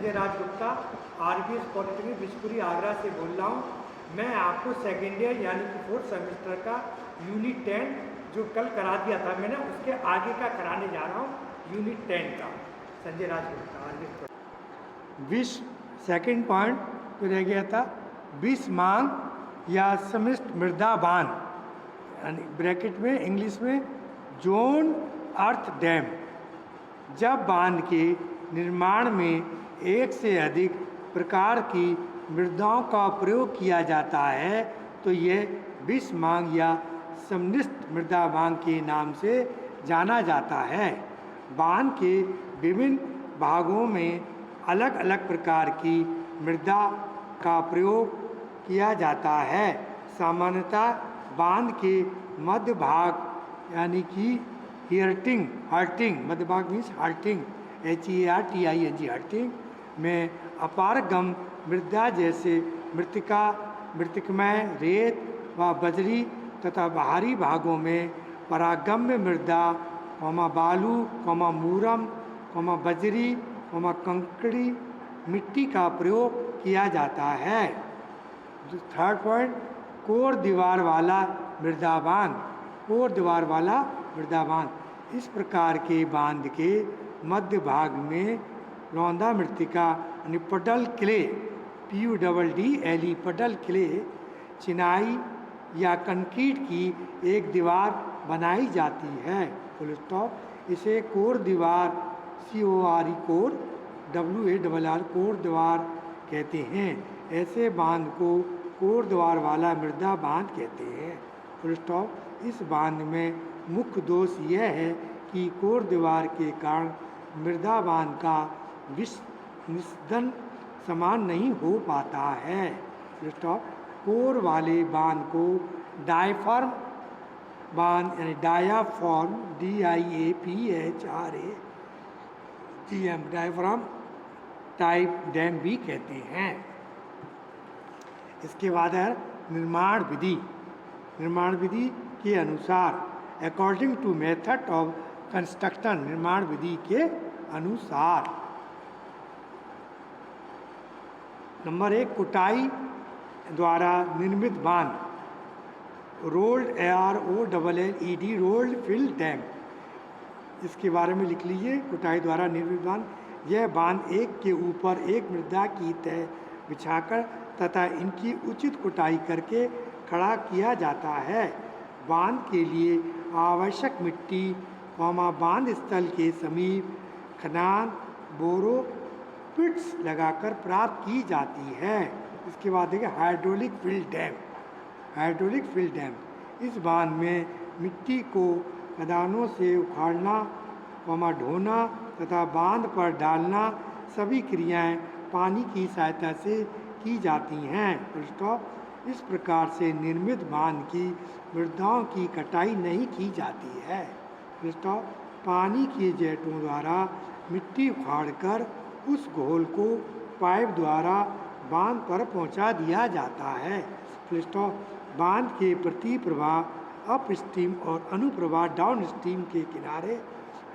संजय राज Gupta, RBS polytechnic Bijpuri Agra से बोल रहा हूँ। मैं आपको सेकेंड ईयर यानी कि 4th सेमेस्टर का यूनिट 10 जो कल करा दिया था मैंने, उसके आगे का कराने जा रहा हूँ यूनिट 10 का। संजय राज गुप्ता, आरबीएस। सेकेंड पॉइंट तो रह गया था विष मांग या समिष्ट मृदा बांध, यानी ब्रैकेट में इंग्लिश में जोन अर्थ डैम। जब बांध के निर्माण में एक से अधिक प्रकार की मृदाओं का प्रयोग किया जाता है तो यह विष मांग या समनिष्ठ मृदा बांध के नाम से जाना जाता है। बांध के विभिन्न भागों में अलग अलग प्रकार की मृदा का प्रयोग किया जाता है। सामान्यतः बांध के मध्य भाग यानी कि हर्टिंग मध्य भाग मीन्स हर्टिंग HERTING हर्टिंग में अपारगम मृदा जैसे मृतिका, मृतिकमय रेत व बजरी तथा बाहरी भागों में परागम्य मृदा, बालू, मूरम, बजरी, कंकड़ी मिट्टी का प्रयोग किया जाता है। थर्ड पॉइंट, कोर दीवार वाला मृदा बांध। कोर दीवार वाला मृदा बांध इस प्रकार के बांध के मध्य भाग में रौंदा मृतिका यानी पडल क्ले PUDDLE पडल क्ले चिनाई या कंक्रीट की एक दीवार बनाई जाती है। Full stop. इसे कोर दीवार CORE कोर WARR कोर दीवार कहते हैं। ऐसे बांध को कोर दीवार वाला मृदा बांध कहते हैं। Full stop. इस बांध में मुख्य दोष यह है कि कोर दीवार के कारण मृदा बांध का निस्दन समान नहीं हो पाता है। Full stop. कोर वाले बांध को डायफॉर्म बांध यानी डायाफॉर्म DIAPHRAM डायफ्राम टाइप डैम भी कहते हैं। इसके बाद है निर्माण विधि। निर्माण विधि के अनुसार according to method of construction, निर्माण विधि के अनुसार नंबर 1, कुटाई द्वारा निर्मित बांध, rolled ROLLED rolled fill dam. इसके बारे में लिख लीजिए। कुटाई द्वारा निर्मित बांध, यह बांध एक के ऊपर एक मृदा की तह बिछाकर तथा इनकी उचित कुटाई करके खड़ा किया जाता है। बांध के लिए आवश्यक मिट्टी बांध स्थल के समीप खनान बोरोपिट्स लगाकर प्राप्त की जाती है। इसके बाद देखिए hydraulic fill dam. Hydraulic fill dam इस बांध में मिट्टी को खदानों से उखाड़ना ढोना तथा बांध पर डालना सभी क्रियाएं पानी की सहायता से की जाती हैं। स्टॉप। इस प्रकार से निर्मित बांध की मृदाओं की कटाई नहीं की जाती है। स्टॉप। पानी के जेटों द्वारा मिट्टी उखाड़कर उस घोल को पाइप द्वारा बांध पर पहुंचा दिया जाता है। स्टॉप। बांध के प्रति प्रवाह अप स्ट्रीम और अनुप्रवाह डाउन स्ट्रीम के किनारे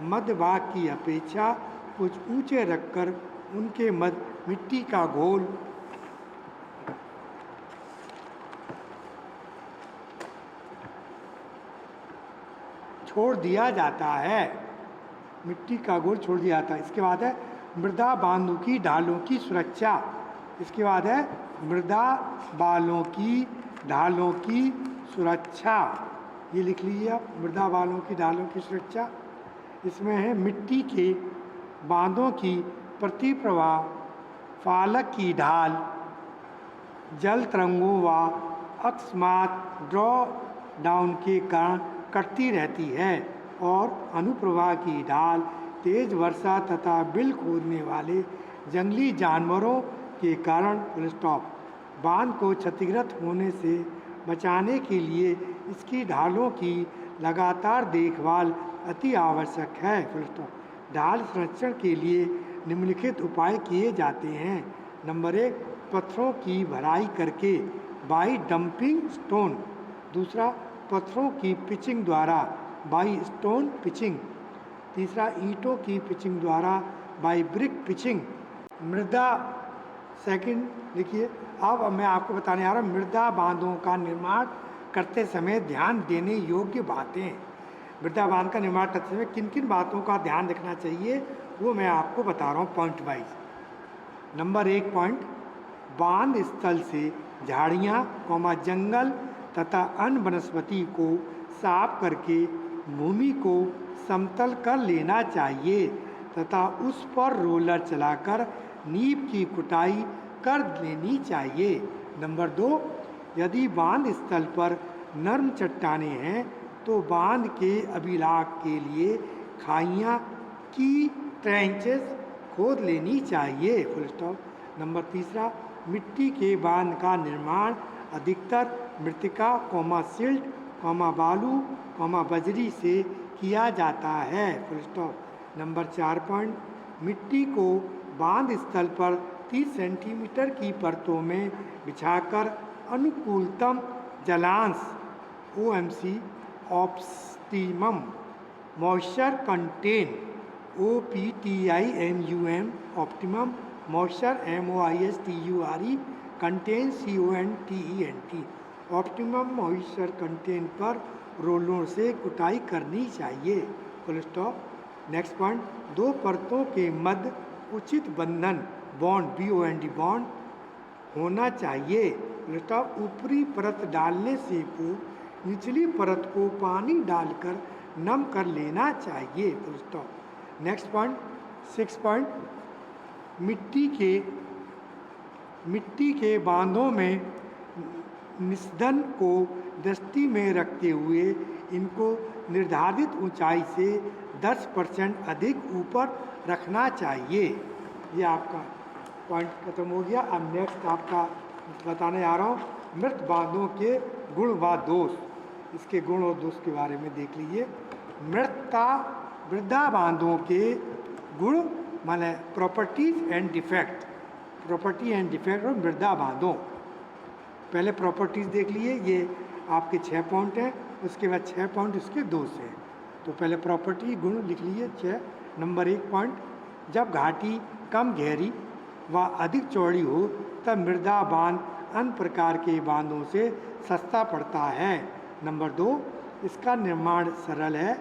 मध्य भाग की अपेक्षा कुछ ऊंचे रखकर उनके मध्य मिट्टी का घोल छोड़ दिया जाता है। मिट्टी का घोल छोड़ दिया जाता है। इसके बाद है मृदा बांधों की ढालों की सुरक्षा। इसके बाद है मृदा बालों की ढालों की सुरक्षा। ये लिख लीजिए आप, मृदा बालों की ढालों की सुरक्षा। इसमें है मिट्टी के बांधों की प्रति प्रवाह फालक की ढाल जल तरंगों व अकस्मात ड्रॉ डाउन के कारण कटती रहती है और अनुप्रवाह की ढाल तेज वर्षा तथा बिल खोदने वाले जंगली जानवरों के कारण। स्टॉप। बांध को क्षतिग्रस्त होने से बचाने के लिए इसकी ढालों की लगातार देखभाल अति आवश्यक है। स्टॉप। ढाल संरक्षण के लिए निम्नलिखित उपाय किए जाते हैं। नंबर 1, पत्थरों की भराई करके बाई डंपिंग स्टोन। दूसरा, पत्थरों की पिचिंग द्वारा बाई स्टोन पिचिंग। तीसरा, ईंटों की पिचिंग द्वारा बाई ब्रिक पिचिंग। मृदा सेकंड लिखिए। अब मैं आपको बताने आ रहा हूँ मृदा बांधों का निर्माण करते समय ध्यान देने योग्य बातें। मृदा बांध का निर्माण करते समय किन किन बातों का ध्यान रखना चाहिए वो मैं आपको बता रहा हूँ पॉइंट वाइज। नंबर 1 पॉइंट, बांध स्थल से झाड़ियाँ जंगल तथा अन्य वनस्पति को साफ करके भूमि को समतल कर लेना चाहिए तथा उस पर रोलर चलाकर नींव की कुटाई कर लेनी चाहिए। नंबर 2, यदि बांध स्थल पर नर्म चट्टानें हैं तो बांध के अभिलाख के लिए खाइयाँ की ट्रेंचेस खोद लेनी चाहिए। Full stop. नंबर 3, मिट्टी के बांध का निर्माण अधिकतर मृतिका सिल्ट बालू बजरी से किया जाता है। Full stop. नंबर 4 पॉइंट, मिट्टी को बांध स्थल पर 30 सेंटीमीटर की परतों में बिछाकर अनुकूलतम जलांश OMC optimum moisture contain OPTIMUM optimum moisture MOISTURE contain CONTENT optimum moisture contain पर रोलों से कुटाई करनी चाहिए। Full stop. नेक्स्ट पॉइंट, 2 परतों के मध्य उचित बंधन BOND बॉन्ड होना चाहिए। Full stop. ऊपरी परत डालने से पूर्व निचली परत को पानी डालकर नम कर लेना चाहिए। Full stop. Next point 6 point, मिट्टी के बांधों में निस्दन को दृष्टि में रखते हुए इनको निर्धारित ऊंचाई से 10% अधिक ऊपर रखना चाहिए। ये आपका पॉइंट खत्म हो गया। अब नेक्स्ट आपका बताने आ रहा हूँ मृत बांधों के गुण व दोष। इसके गुण और दोष के बारे में देख लीजिए। मृदा बांधों के गुण माने properties and defect, property and defect और मृदा बांधों। पहले प्रॉपर्टीज देख लिए, ये आपके 6 पॉइंट हैं, उसके बाद 6 पॉइंट उसके दोष हैं। तो पहले प्रॉपर्टी गुण लिख लीजिए 6। नंबर 1 पॉइंट, जब घाटी कम गहरी व अधिक चौड़ी हो तब मृदा बांध अन्य प्रकार के बांधों से सस्ता पड़ता है। नंबर 2, इसका निर्माण सरल है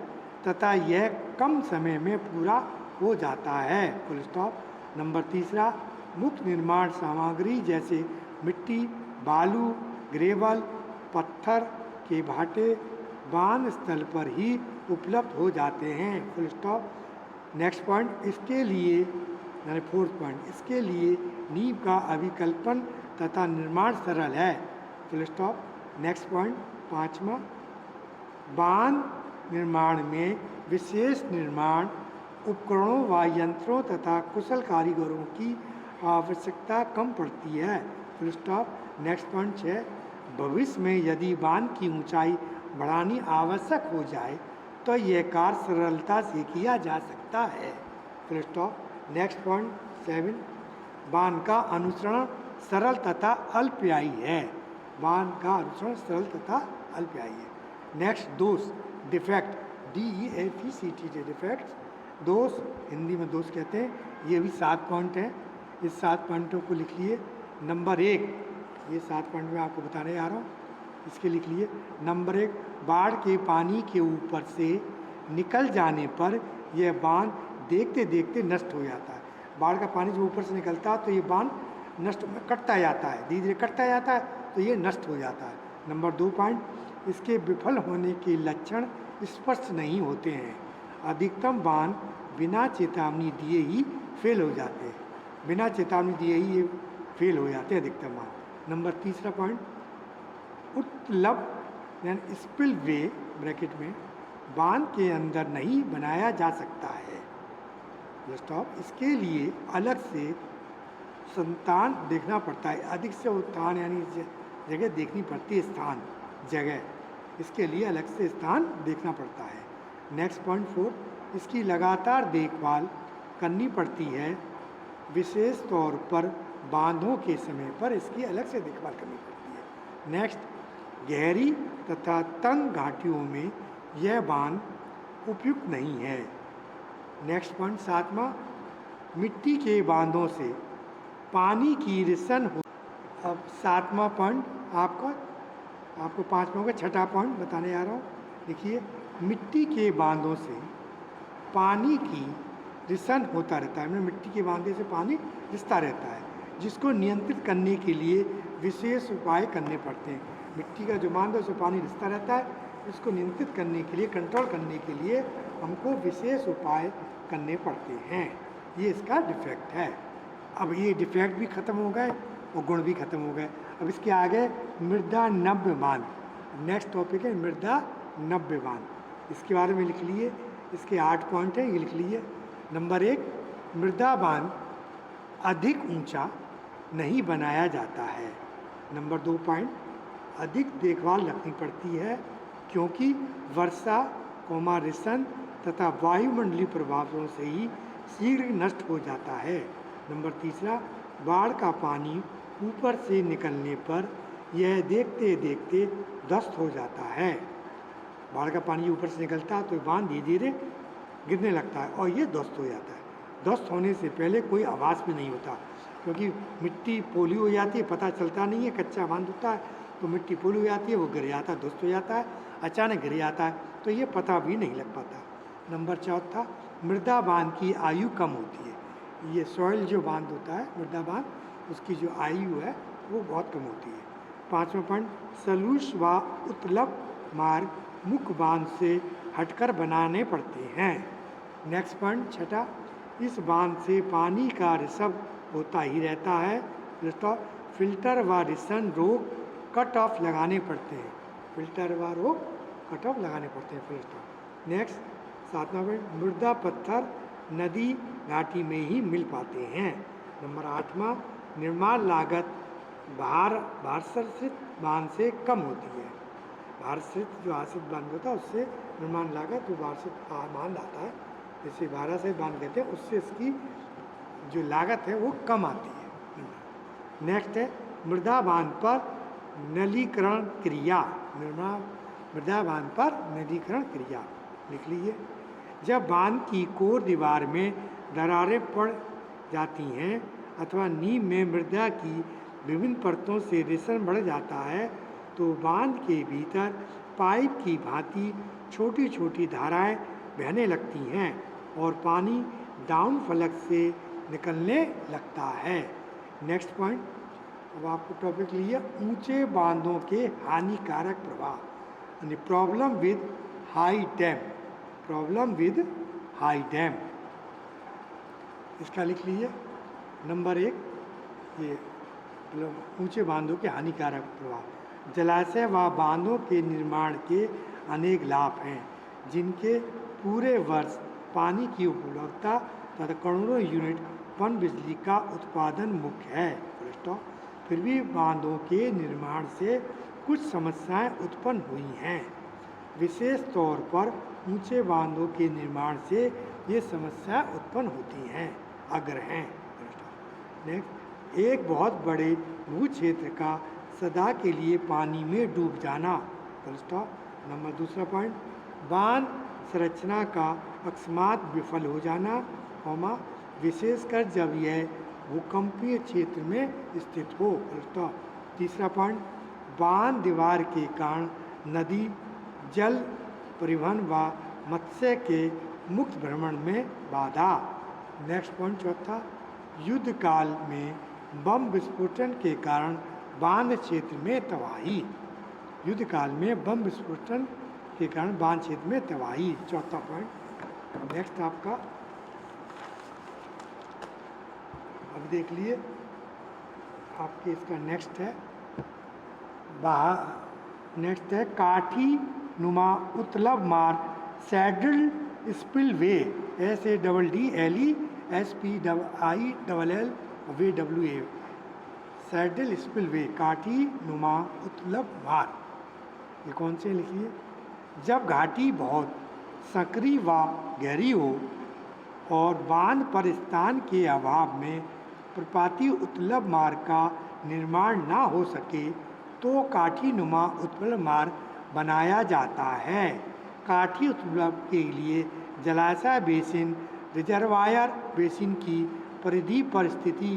तथा यह कम समय में पूरा हो जाता है। Full stop. नंबर 3, मुख्य निर्माण सामग्री जैसे मिट्टी, बालू, ग्रेवल, पत्थर के भाटे बांध स्थल पर ही उपलब्ध हो जाते हैं। Full stop. नेक्स्ट पॉइंट, इसके लिए यानी 4th पॉइंट, इसके लिए नींव का अभिकल्पन तथा निर्माण सरल है। Full stop. नेक्स्ट पॉइंट 5वां, बांध निर्माण में विशेष निर्माण उपकरणों व यंत्रों तथा कुशल कारीगरों की आवश्यकता कम पड़ती है। Full stop. नेक्स्ट पॉइंट 6, भविष्य में यदि बांध की ऊंचाई बढ़ानी आवश्यक हो जाए तो यह कार्य सरलता से किया जा सकता है। Full stop. नेक्स्ट पॉइंट 7, बांध का अनुसरण सरल तथा अल्पव्ययी है। बांध का अनुसरण सरल तथा अल्पव्ययी है। नेक्स्ट दोष डिफेक्ट, DEFECT डिफेक्ट्स, दोष हिंदी में दोष कहते हैं। ये भी 7 पॉइंट हैं। इस 7 पॉइंटों को लिख लिए। नंबर 1, ये 7 पॉइंट में आपको बताने जा रहा हूँ, इसके लिख लिए। नंबर 1, बाढ़ के पानी के ऊपर से निकल जाने पर यह बांध देखते देखते नष्ट हो जाता है। बाढ़ का पानी जो ऊपर से निकलता है तो ये बांध नष्ट कटता जाता है, धीरे धीरे कटता जाता है तो ये नष्ट हो जाता है। नंबर 2 पॉइंट, इसके विफल होने के लक्षण स्पष्ट नहीं होते हैं। अधिकतम बांध बिना चेतावनी दिए ही फेल हो जाते हैं, बिना चेतावनी दिए ही ये फेल हो जाते हैं अधिकतम बांध। नंबर 3 पॉइंट, उपलब्ध यानी स्पिल वे ब्रैकेट में बांध के अंदर नहीं बनाया जा सकता है। स्टॉप। इसके लिए अलग से संतान देखना पड़ता है, अधिक से उत्थान यानी जगह देखनी पड़ती है, स्थान जगह, इसके लिए अलग से स्थान देखना पड़ता है। नेक्स्ट पॉइंट 4, इसकी लगातार देखभाल करनी पड़ती है, विशेष तौर पर बांधों के समय पर इसकी अलग से देखभाल करनी पड़ती है। नेक्स्ट, गहरी तथा तंग घाटियों में यह बांध उपयुक्त नहीं है। नेक्स्ट पॉइंट 7वां, मिट्टी के बांधों से पानी की रिसन हो। अब 7वां पॉइंट आपको 5 में होगा। 6ठा पॉइंट बताने जा रहा हूँ, देखिए, मिट्टी के बांधों से पानी की रिसन होता रहता है। मिट्टी के बांधे से पानी रिसता रहता है, जिसको नियंत्रित करने के लिए विशेष उपाय करने पड़ते हैं। मिट्टी का जो बांध है उससे पानी रिसता रहता है, इसको नियंत्रित करने के लिए, कंट्रोल करने के लिए हमको विशेष उपाय करने पड़ते हैं। ये इसका डिफेक्ट है। अब ये डिफेक्ट भी ख़त्म हो गए और गुण भी ख़त्म हो गए। अब इसके आगे मृदा नव्य बांध, नेक्स्ट टॉपिक है मृदा नव्य बांध। इसके बारे में लिख लिए, इसके 8 पॉइंट हैं, ये लिख लिए। नंबर 1, मृदा बांध अधिक ऊंचा नहीं बनाया जाता है। नंबर 2 पॉइंट, अधिक देखभाल रखनी पड़ती है क्योंकि वर्षा, रिसन तथा वायुमंडलीय प्रभावों से ही शीघ्र नष्ट हो जाता है। नंबर 3, बाढ़ का पानी ऊपर से निकलने पर यह देखते देखते ध्वस्त हो जाता है। बाढ़ का पानी ऊपर से निकलता है तो बांध धीरे धीरे गिरने लगता है और ये ध्वस्त हो जाता है। ध्वस्त होने से पहले कोई आवाज़ भी नहीं होता, क्योंकि मिट्टी पोली हो जाती है, पता चलता नहीं है, कच्चा बांध होता है तो मिट्टी पोली हो जाती है, वो गिर जाता है, ध्वस्त हो जाता है, अचानक गिर जाता है, तो ये पता भी नहीं लग पाता। नंबर 4, मृदा बांध की आयु कम होती है। ये सॉइल जो बांध होता है, मृदा बांध, उसकी जो आयु है वो बहुत कम होती है। 5वां पॉइंट, सलूश व उत्तलब मार्ग मुख्य बांध से हटकर बनाने पड़ते हैं। नेक्स्ट पॉइंट 6, इस बांध से पानी का रिसव होता ही रहता है। फिल्टर व रिसन रोक कट ऑफ लगाने पड़ते हैं। फिल्टर व रोक कट ऑफ लगाने पड़ते हैं फिल्टर। नेक्स्ट 7वां पॉइंट, मृदा पत्थर नदी घाटी में ही मिल पाते हैं। नंबर 8वां, निर्माण लागत भारश्रित बांध से कम होती है। भारश्रित जो आश्रित बांध होता है उससे निर्माण लागत जो भारश्रित बांध आता है, जैसे भारश्रित बांध कहते हैं, उससे इसकी जो लागत है वो कम आती है। नेक्स्ट है मृदा बांध पर नलीकरण क्रिया। मृदा बांध पर नलीकरण क्रिया लिख लीजिए। जब बांध की कोर दीवार में दरारें पड़ जाती हैं अथवा नींव में मृदा की विभिन्न परतों से रिसन बढ़ जाता है तो बांध के भीतर पाइप की भांति छोटी छोटी धाराएं बहने लगती हैं और पानी डाउन फलक से निकलने लगता है। नेक्स्ट पॉइंट, अब आपको टॉपिक लिया ऊंचे बांधों के हानिकारक प्रभाव, यानी problem with high dam. Problem with high dam इसका लिख लीजिए। नंबर 1, ये ऊंचे बांधों के हानिकारक प्रभाव। जलाशय व बांधों के निर्माण के अनेक लाभ हैं, जिनके पूरे वर्ष पानी की उपलब्धता तथा करोड़ों यूनिट पन बिजली का उत्पादन मुख्य है। फिर भी बांधों के निर्माण से कुछ समस्याएं उत्पन्न हुई हैं। विशेष तौर पर ऊंचे बांधों के निर्माण से ये समस्या उत्पन्न होती हैं, अग्र हैं। नेक्स्ट, एक बहुत बड़े भू क्षेत्र का सदा के लिए पानी में डूब जाना। नंबर 2 पॉइंट, बांध संरचना का अकस्मात विफल हो जाना, विशेषकर जब यह भूकंपीय क्षेत्र में स्थित हो। 3 पॉइंट, बांध दीवार के कारण नदी जल परिवहन व मत्स्य के मुक्त भ्रमण में बाधा। नेक्स्ट पॉइंट 4, युद्ध काल में बम विस्फोटन के कारण बांध क्षेत्र में तबाही। युद्ध काल में बम विस्फोटन के कारण बांध क्षेत्र में तबाही। 4 पॉइंट। नेक्स्ट आपका अब देख लिए, आपके इसका नेक्स्ट है नेक्स्ट है काठी नुमा उत्तलब मार्ग saddle spillway, SADDLESPILLWA, saddle spillway, काठी नुमा उत्तलब मार्ग। ये कौन से लिखिए। जब घाटी बहुत संकरी व गहरी हो और बांध पर स्थान के अभाव में प्रपातीय उत्तलब मार्ग का निर्माण ना हो सके तो काठी नुमा उत्तलब मार्ग बनाया जाता है। काठी उत्तलब के लिए जलाशय बेसिन, रिजर्वायर बेसिन की परिधि पर स्थिति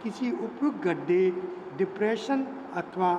किसी उपयुक्त गड्ढे, डिप्रेशन अथवा